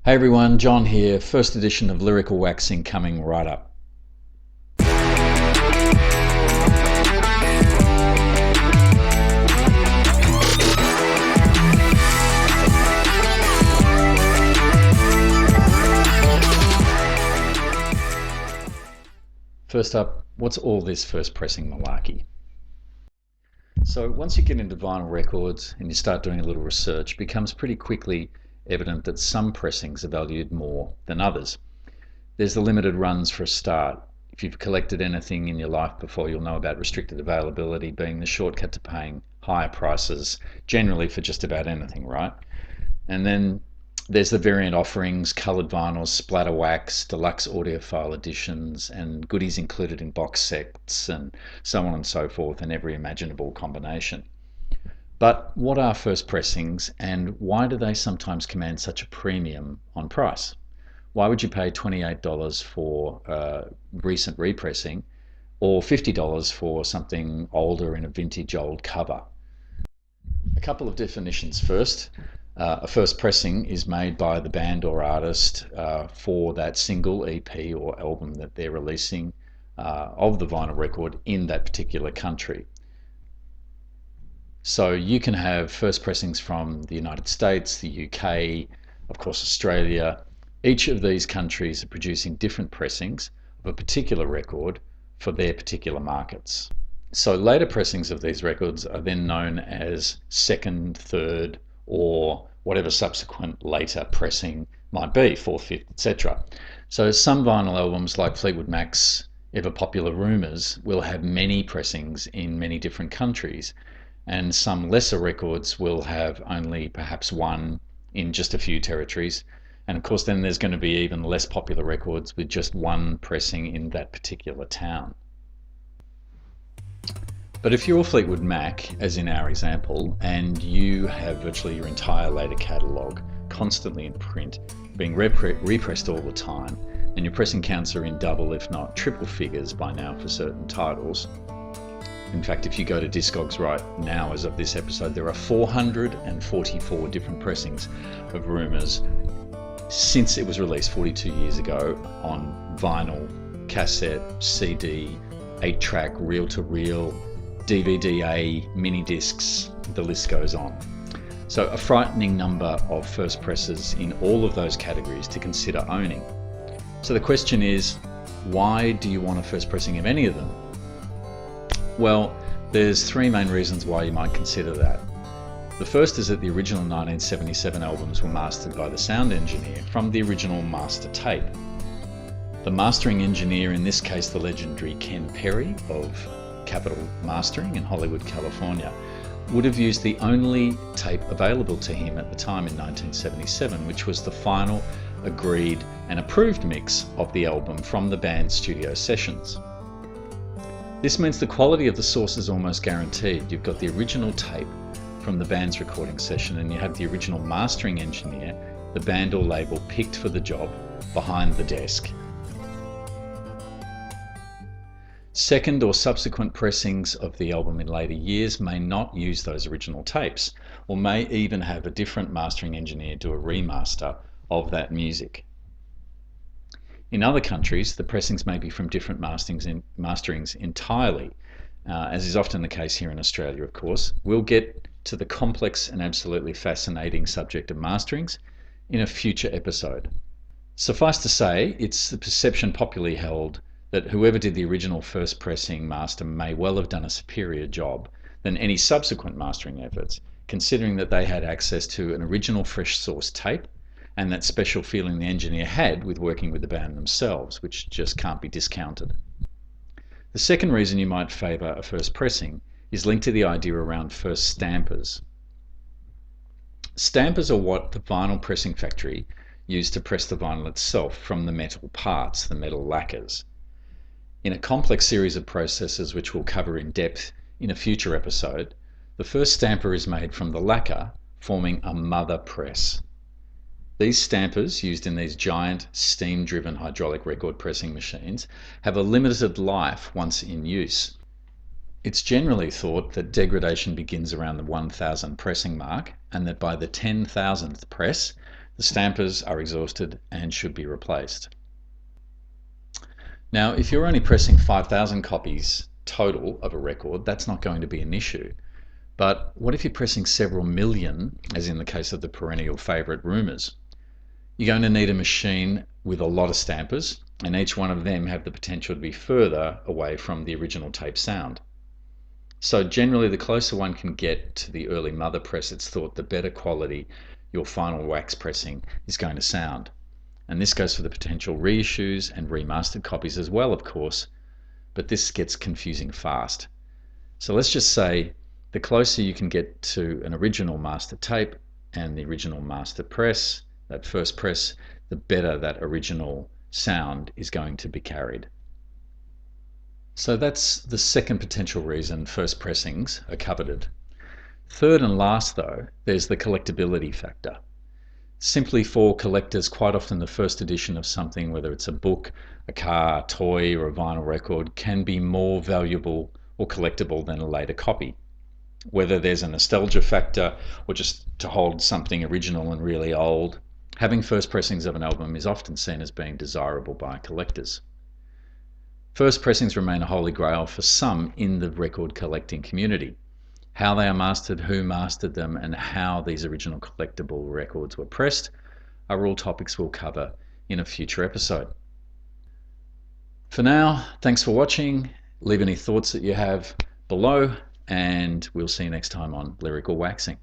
Hey everyone, John here. First edition of Lyrical Waxing coming right up. First up, what's all this first pressing malarkey? So once you get into vinyl records and you start doing a little research, it becomes pretty quickly evident that some pressings are valued more than others. There's the limited runs for a start. If you've collected anything in your life before, you'll know about restricted availability being the shortcut to paying higher prices, generally for just about anything, right? And then there's the variant offerings, coloured vinyls, splatter wax, deluxe audiophile editions, and goodies included in box sets, and so on and so forth, in every imaginable combination. But what are first pressings, and why do they sometimes command such a premium on price? Why would you pay $28 for a recent repressing or $50 for something older in a vintage old cover? A couple of definitions first. A first pressing is made by the band or artist for that single EP or album that they're releasing of the vinyl record in that particular country. So you can have first pressings from the United States, the UK, of course Australia. Each of these countries are producing different pressings of a particular record for their particular markets. So later pressings of these records are then known as second, third, or whatever subsequent later pressing might be, fourth, fifth, etc. So some vinyl albums like Fleetwood Mac's Ever Popular Rumours will have many pressings in many different countries, and some lesser records will have only perhaps one in just a few territories. And of course then there's going to be even less popular records with just one pressing in that particular town. But if you're Fleetwood Mac, as in our example, and you have virtually your entire later catalogue constantly in print, being repressed all the time, and your pressing counts are in double if not triple figures by now for certain titles. In fact, if you go to Discogs right now as of this episode, there are 444 different pressings of Rumours since it was released 42 years ago on vinyl, cassette, CD, 8-track, reel-to-reel, DVD-A, mini discs, the list goes on. So a frightening number of first presses in all of those categories to consider owning. So the question is, why do you want a first pressing of any of them? Well, there's three main reasons why you might consider that. The first is that the original 1977 albums were mastered by the sound engineer from the original master tape. The mastering engineer, in this case the legendary Ken Perry of Capitol Mastering in Hollywood, California, would have used the only tape available to him at the time in 1977, which was the final agreed and approved mix of the album from the band's studio sessions. This means the quality of the source is almost guaranteed. You've got the original tape from the band's recording session and you have the original mastering engineer, the band or label picked for the job, behind the desk. Second or subsequent pressings of the album in later years may not use those original tapes, or may even have a different mastering engineer do a remaster of that music. In other countries, the pressings may be from different masterings entirely, as is often the case here in Australia, of course. We'll get to the complex and absolutely fascinating subject of masterings in a future episode. Suffice to say, it's the perception popularly held that whoever did the original first pressing master may well have done a superior job than any subsequent mastering efforts, considering that they had access to an original fresh source tape and that special feeling the engineer had with working with the band themselves, which just can't be discounted. The second reason you might favour a first pressing is linked to the idea around first stampers. Stampers are what the vinyl pressing factory used to press the vinyl itself from the metal parts, the metal lacquers. In a complex series of processes which we'll cover in depth in a future episode, the first stamper is made from the lacquer, forming a mother press. These stampers, used in these giant steam-driven hydraulic record pressing machines, have a limited life once in use. It's generally thought that degradation begins around the 1000 pressing mark, and that by the 10,000th press, The stampers are exhausted and should be replaced. Now, if you're only pressing 5,000 copies total of a record, that's not going to be an issue. But what if you're pressing several million, as in the case of the perennial favourite Rumours? You're going to need a machine with a lot of stampers, and each one of them have the potential to be further away from the original tape sound. So generally, the closer one can get to the early mother press, it's thought the better quality your final wax pressing is going to sound. And this goes for the potential reissues and remastered copies as well, of course, but this gets confusing fast. So let's just say the closer you can get to an original master tape and the original master press, that first press, the better that original sound is going to be carried. So that's the second potential reason first pressings are coveted. Third and last though, there's the collectability factor. Simply for collectors, quite often the first edition of something, whether it's a book, a car, a toy, or a vinyl record, can be more valuable or collectible than a later copy. Whether there's a nostalgia factor or just to hold something original and really old, having first pressings of an album is often seen as being desirable by collectors. First pressings remain a holy grail for some in the record collecting community. How they are mastered, who mastered them, and how these original collectible records were pressed are all topics we'll cover in a future episode. For now, thanks for watching. Leave any thoughts that you have below, and we'll see you next time on Lyrical Waxing.